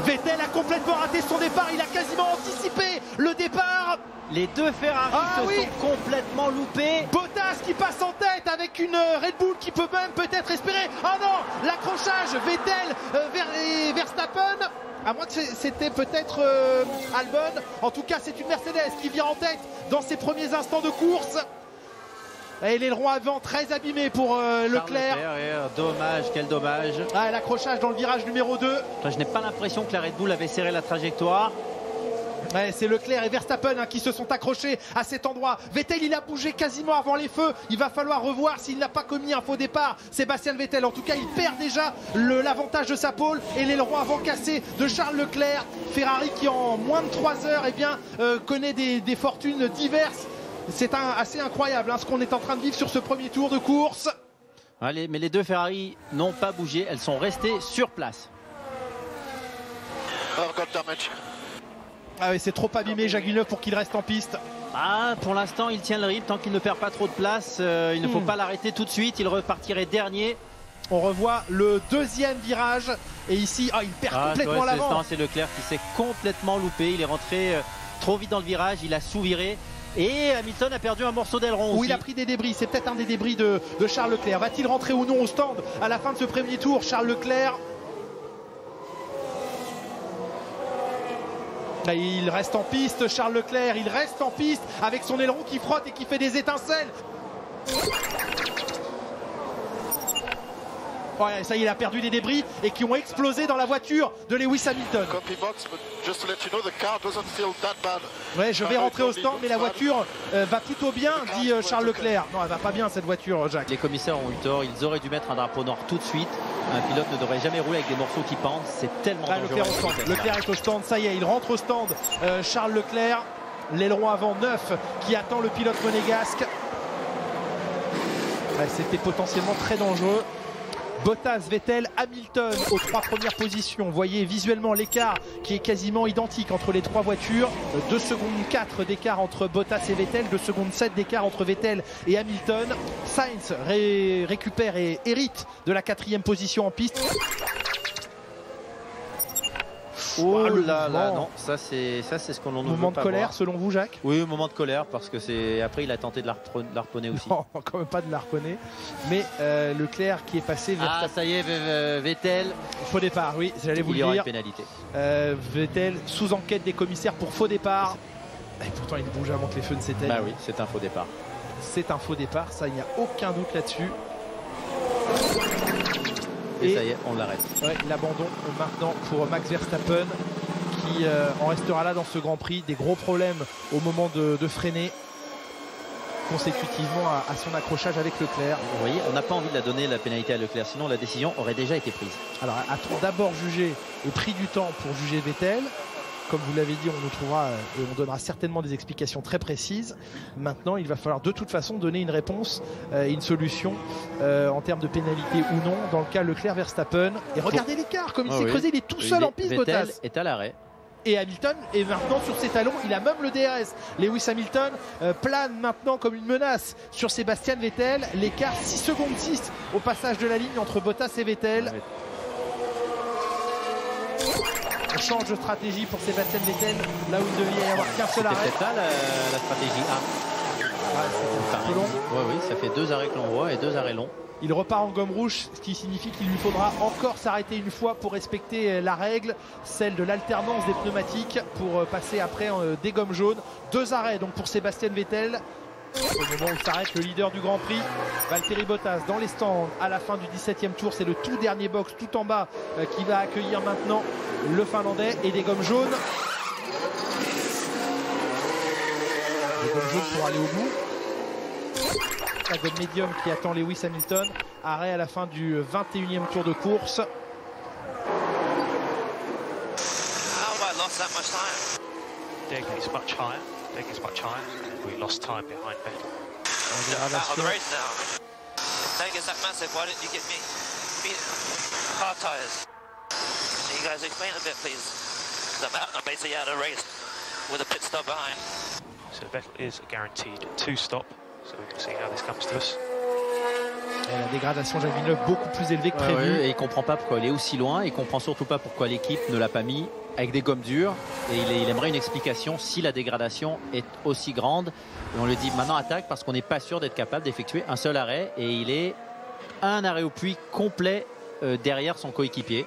Vettel a complètement raté son départ, il a quasiment anticipé le départ. Les deux Ferrari sont complètement loupés. Bottas qui passe en tête avec une Red Bull qui peut même peut-être espérer. Oh non, l'accrochage Vettel vers Verstappen. À moins que c'était peut-être Albon. En tout cas, c'est une Mercedes qui vient en tête dans ses premiers instants de course. Et l'aileron avant très abîmé pour Leclerc. Dommage, quel dommage. Ah, l'accrochage dans le virage numéro 2. Je n'ai pas l'impression que la Red Bull avait serré la trajectoire. Ouais, c'est Leclerc et Verstappen qui se sont accrochés à cet endroit. Vettel, il a bougé quasiment avant les feux. Il va falloir revoir s'il n'a pas commis un faux départ. Sébastien Vettel, en tout cas, il perd déjà l'avantage de sa pole et l'aileron avant cassé de Charles Leclerc. Ferrari qui, en moins de 3 heures, connaît des fortunes diverses. C'est assez incroyable ce qu'on est en train de vivre sur ce premier tour de course. Allez, mais les deux Ferrari n'ont pas bougé. Elles sont restées sur place. Ah oui, c'est trop abîmé Jacques Villeneuve pour qu'il reste en piste. Ah, pour l'instant, il tient le rythme. Tant qu'il ne perd pas trop de place, il ne faut pas l'arrêter tout de suite. Il repartirait dernier. On revoit le deuxième virage. Et ici, il perd complètement l'avant. C'est Leclerc qui s'est complètement loupé. Il est rentré trop vite dans le virage. Il a sous-viré. Et Hamilton a perdu un morceau d'aileron aussi. Oui, il a pris des débris. C'est peut-être un des débris de Charles Leclerc. Va-t-il rentrer ou non au stand à la fin de ce premier tour? Charles Leclerc. Il reste en piste, Charles Leclerc, il reste en piste avec son aileron qui frotte et qui fait des étincelles. Ouais, ça y est, il a perdu des débris et qui ont explosé dans la voiture de Lewis Hamilton. Ouais, je vais rentrer au stand, mais la voiture va plutôt bien, dit Charles Leclerc. Non, elle va pas bien cette voiture, Jacques. Les commissaires ont eu tort, ils auraient dû mettre un drapeau noir tout de suite. Un pilote ne devrait jamais rouler avec des morceaux qui pendent, c'est tellement dangereux. Leclerc est au stand, ça y est, il rentre au stand. Charles Leclerc, l'aileron avant 9 qui attend le pilote monégasque. Ouais, c'était potentiellement très dangereux. Bottas, Vettel, Hamilton aux 3 premières positions. Vous voyez visuellement l'écart qui est quasiment identique entre les 3 voitures. 2 secondes 4 d'écart entre Bottas et Vettel, 2 secondes 7 d'écart entre Vettel et Hamilton. Sainz récupère et hérite de la 4e position en piste. Oh là là, non, ça c'est ce qu'on nous veut pas voir. Moment de colère selon vous, Jacques? Oui, moment de colère parce que après il a tenté de la harponner aussi. Non, quand même pas de la harponner. Mais Leclerc qui est passé vers... Ah, ça y est, Vettel. Faux départ, oui, j'allais vous le dire. Il y aura une pénalité. Vettel sous enquête des commissaires pour faux départ. Et pourtant il bouge avant que les feux ne s'éteignent. Bah oui, c'est un faux départ. C'est un faux départ, ça il n'y a aucun doute là-dessus. Et ça y est, on l'arrête. Ouais, l'abandon maintenant pour Max Verstappen qui en restera là dans ce Grand Prix. Des gros problèmes au moment de freiner consécutivement à son accrochage avec Leclerc. Vous voyez, on n'a pas envie de la donner la pénalité à Leclerc, sinon la décision aurait déjà été prise. Alors, a-t-on d'abord jugé et pris du temps pour juger Vettel? Comme vous l'avez dit, on nous trouvera et on donnera certainement des explications très précises. Maintenant, il va falloir de toute façon donner une réponse et une solution en termes de pénalité ou non. Dans le cas Leclerc-Verstappen. Et regardez l'écart, comme il s'est creusé, il est tout seul en piste, Vettel Bottas. est à l'arrêt. Et Hamilton est maintenant sur ses talons, il a même le DRS. Lewis Hamilton plane maintenant comme une menace sur Sébastien Vettel. L'écart 6 secondes 6 au passage de la ligne entre Bottas et Vettel. On change de stratégie pour Sébastien Vettel, là où il devait y avoir qu'un seul arrêt. C'est peut-être là la stratégie A. C'est un peu long. Oui, ça fait 2 arrêts que l'on voit et 2 arrêts longs. Il repart en gomme rouge, ce qui signifie qu'il lui faudra encore s'arrêter une fois pour respecter la règle, celle de l'alternance des pneumatiques, pour passer après des gommes jaunes. 2 arrêts donc pour Sébastien Vettel. Au moment où s'arrête le leader du Grand Prix, Valtteri Bottas dans les stands à la fin du 17e tour. C'est le tout dernier box tout en bas qui va accueillir maintenant le Finlandais et des gommes jaunes. Des gommes jaunes pour aller au bout. La gomme médium qui attend Lewis Hamilton. Arrêt à la fin du 21e tour de course. Deck is much higher. Deck is much higher. We lost time behind Vettel. Out of the race now. If Deck is that massive, why didn't you give me hard tyres? Can you guys explain a bit, please? Because I'm basically out of race with a pit stop behind. So Vettel is guaranteed 2 stop So we can see how this comes to us. Et la dégradation Jacques Villeneuve beaucoup plus élevée que prévu. Et il comprend pas pourquoi elle est aussi loin. Il comprend surtout pas pourquoi l'équipe ne l'a pas mis avec des gommes dures. Et il aimerait une explication si la dégradation est aussi grande. Et on lui dit maintenant attaque parce qu'on n'est pas sûr d'être capable d'effectuer un seul arrêt. Et il est un arrêt au puits complet derrière son coéquipier.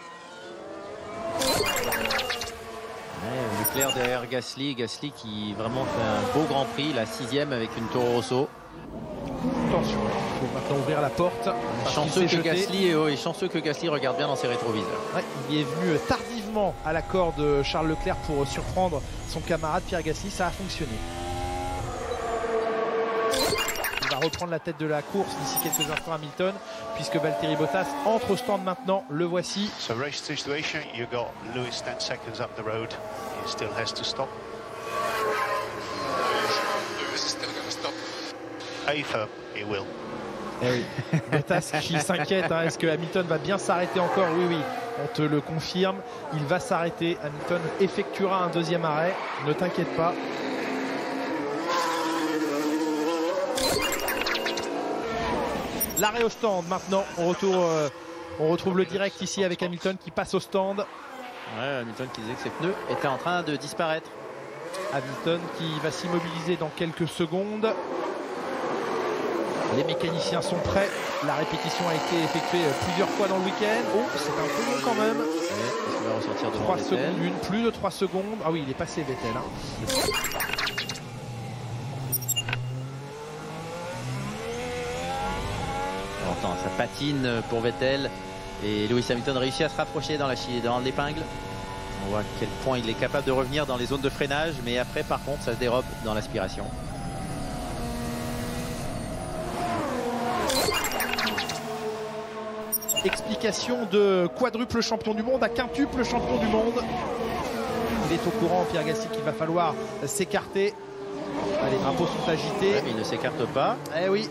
Leclerc derrière Gasly. Gasly qui vraiment fait un beau Grand Prix, la 6e avec une Toro Rosso. Attention, il faut maintenant ouvrir la porte. Chanceux que Gasly regarde bien dans ses rétroviseurs. Ouais, il est venu tardivement à l'accord de Charles Leclerc pour surprendre son camarade Pierre Gasly. Ça a fonctionné. Il va reprendre la tête de la course d'ici quelques instants Hamilton, puisque Valtteri Bottas entre au stand maintenant. Le voici. So race situation, you got Lewis 10 seconds up the road. He still has to stop. Lewis is still going to stop. Eighth, he will. Eh oui. Bottas qui s'inquiète, hein. Est-ce que Hamilton va bien s'arrêter encore? Oui, oui, on te le confirme. Il va s'arrêter. Hamilton effectuera un deuxième arrêt. Ne t'inquiète pas. L'arrêt au stand maintenant. On retrouve le direct ici avec Hamilton qui passe au stand. Ouais, Hamilton qui disait que ses pneus étaient en train de disparaître. Hamilton qui va s'immobiliser dans quelques secondes. Les mécaniciens sont prêts. La répétition a été effectuée plusieurs fois dans le week-end. Oh, c'est un peu long quand même. Est-ce qu'il va ressortir devant 3 secondes, plus de 3 secondes. Ah oui, il est passé Vettel. Hein. Attends, ça patine pour Vettel. Et Lewis Hamilton réussit à se rapprocher dans l'épingle. On voit à quel point il est capable de revenir dans les zones de freinage. Mais après, par contre, ça se dérobe dans l'aspiration. Explication de quadruple champion du monde à quintuple champion du monde. Il est au courant, Pierre Gasly, qu'il va falloir s'écarter. Les drapeaux sont agités. Ouais, mais il ne s'écarte pas. Eh oui.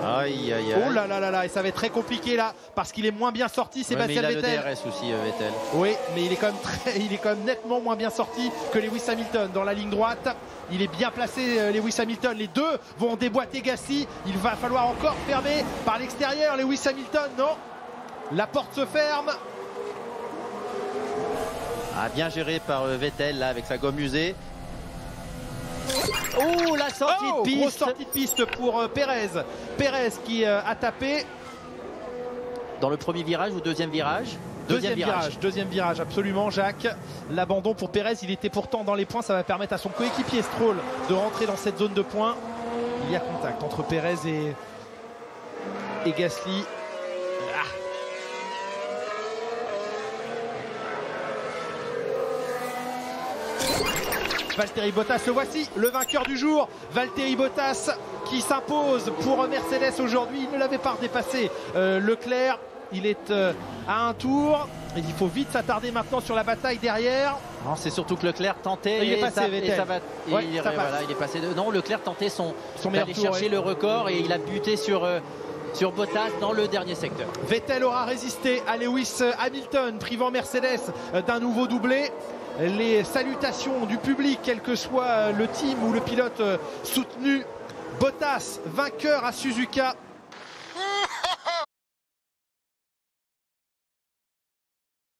Aïe, aïe, aïe. Oh là là là là, et ça va être très compliqué là, parce qu'il est moins bien sorti, Sébastien Vettel. Vettel. Il a le DRS aussi, Vettel. Oui, mais il est quand même nettement moins bien sorti que Lewis Hamilton dans la ligne droite. Il est bien placé, Lewis Hamilton. Les deux vont déboîter Gasly. Il va falloir encore fermer par l'extérieur. Lewis Hamilton, non. La porte se ferme. Ah, bien géré par Vettel là avec sa gomme usée. Oh, la sortie de piste. Grosse sortie de piste pour Perez. Perez qui a tapé. Dans le premier virage ou deuxième virage? Deuxième virage, absolument, Jacques. L'abandon pour Perez, il était pourtant dans les points. Ça va permettre à son coéquipier Stroll de rentrer dans cette zone de points. Il y a contact entre Perez et Gasly. Valtteri Bottas, le voici, le vainqueur du jour. Valtteri Bottas qui s'impose pour Mercedes aujourd'hui. Il ne l'avait pas dépassé. Leclerc, il est à un tour. Il faut vite s'attarder maintenant sur la bataille derrière. Non, c'est surtout que Leclerc tentait. Il est passé, Vettel. Il est passé. Non, Leclerc tentait meilleur tour, chercher le record et il a buté sur Bottas dans le dernier secteur. Vettel aura résisté à Lewis Hamilton, privant Mercedes d'un nouveau doublé. Les salutations du public, quel que soit le team ou le pilote soutenu. Bottas, vainqueur à Suzuka.